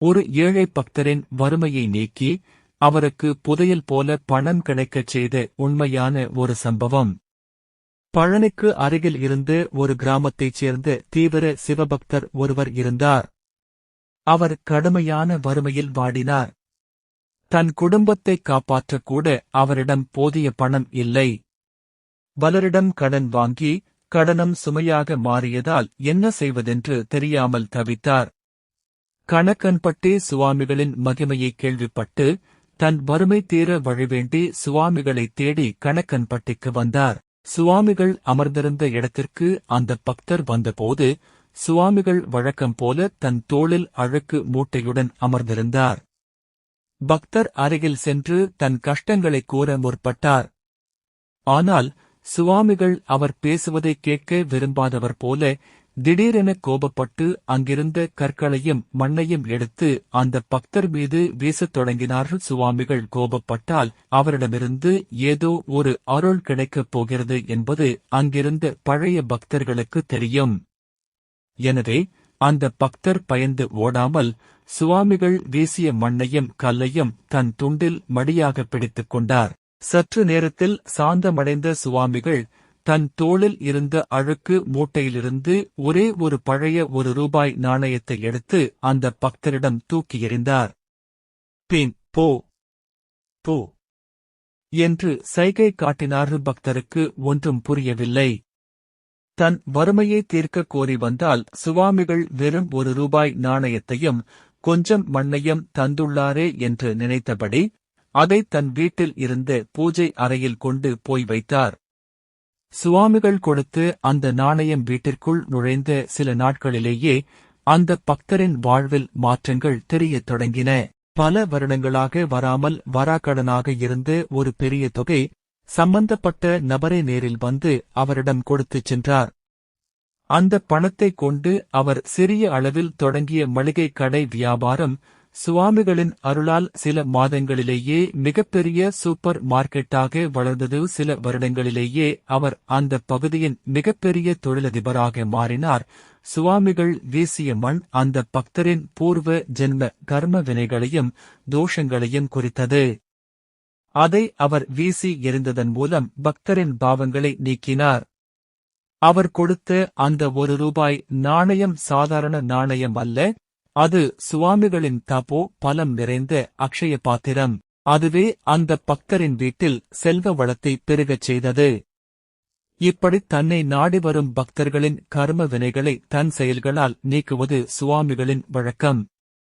ஒரு ஏழை பக்தரின் வறுமையை நீக்கி அவருக்கு புதையல் போல பணம் கிடைக்கச் செய்த உண்மையான ஒரு சம்பவம். பழனிக்கு அருகில் இருந்து ஒரு கிராமத்தைச் சேர்ந்த தீவிர சிவபக்தர் ஒருவர் இருந்தார். அவர் கடுமையான வறுமையில் வாடினார். தன் குடும்பத்தை காப்பாற்றக்கூட அவரிடம் போதிய பணம் இல்லை. பலரிடம் கடன் வாங்கி கடனும் சுமையாக மாறியதால் என்ன செய்வதென்று தெரியாமல் தவித்தார். கணக்கன்பட்டி சுவாமிகளின் மகிமையை கேள்விப்பட்டு தன் வறுமை தீர வழிவேண்டி சுவாமிகளை தேடி கணக்கன்பட்டிக்கு வந்தார். சுவாமிகள் அமர்ந்திருந்த இடத்திற்கு அந்த பக்தர் வந்தபோது சுவாமிகள் வழக்கம் போல தன் தோளில் அழுக்கு மூட்டையுடன் அமர்ந்திருந்தார். பக்தர் அருகில் சென்று தன் கஷ்டங்களை கூற முற்பட்டார். ஆனால் சுவாமிகள் அவர் பேசுவதை கேட்க விரும்பாதவர் போல திடீரென கோபப்பட்டு அங்கிருந்த கற்களையும் மண்ணையும் எடுத்து அந்த பக்தர் மீது வீசத் தொடங்கினார்கள். சுவாமிகள் கோபப்பட்டால் அவரிடமிருந்து ஏதோ ஒரு அருள் கிடைக்கப் போகிறது என்பது அங்கிருந்த பழைய பக்தர்களுக்கு தெரியும். எனவே அந்த பக்தர் பயந்து ஓடாமல் சுவாமிகள் வீசிய மண்ணையும் கல்லையும் தன் துண்டில் மடியாக பிடித்துக் கொண்டார். சற்று நேரத்தில் சாந்தமடைந்த சுவாமிகள் தன் தோளில் இருந்த அழுக்கு மூட்டையிலிருந்து ஒரே ஒரு பழைய ₹1 நாணயத்தை எடுத்து அந்த பக்தரிடம் தூக்கி எறிந்தார். பின் போ போ என்று சைகை காட்டினார். பக்தருக்கு ஒன்றும் புரியவில்லை. தன் வறுமையை தீர்க்க கோரி வந்தால் சுவாமிகள் வெறும் ₹1 நாணயத்தையும் கொஞ்சம் மண்ணையும் தந்துள்ளாரே என்று நினைத்தபடி அதை தன் வீட்டில் இருந்த பூஜை அறையில் கொண்டு போய் வைத்தார். சுவாமிகள் கொடுத்து அந்த நாணயம் வீட்டிற்குள் நுழைந்த சில நாட்களிலேயே அந்த பக்தரின் வாழ்வில் மாற்றங்கள் தெரியத் தொடங்கின. பல வருடங்களாக வராமல் வராக்கடனாக இருந்த ஒரு பெரிய தொகை சம்பந்தப்பட்ட நபரை நேரில் வந்து அவரிடம் கொடுத்துச் சென்றார். அந்த பணத்தைக் கொண்டு அவர் சிறிய அளவில் தொடங்கிய மளிகை கடை வியாபாரம் சுவாமிகளின் அருளால் சில மாதங்களிலேயே மிகப்பெரிய சூப்பர் மார்க்கெட்டாக வளர்ந்தது. சில வருடங்களிலேயே அவர் அந்த பகுதியின் மிகப்பெரிய தொழிலதிபராக மாறினார். சுவாமிகள் வீசிய மண் அந்த பக்தரின் பூர்வ ஜென்ம கர்ம வினைகளையும் தோஷங்களையும் குறித்தது. அதை அவர் வீசி எறிந்ததன் மூலம் பக்தரின் பாவங்களை நீக்கினார். அவர் கொடுத்த அந்த ₹1 நாணயம் சாதாரண நாணயம் அல்ல, அது சுவாமிகளின் தபோ பலம் நிறைந்த அக்ஷய பாத்திரம். அதுவே அந்த பக்தரின் வீட்டில் செல்வ வளத்தை பெருகச் செய்தது. இப்படி தன்னை நாடி வரும் பக்தர்களின் கர்ம வினைகளை தன் செயல்களால் நீக்குவது சுவாமிகளின் வழக்கம்.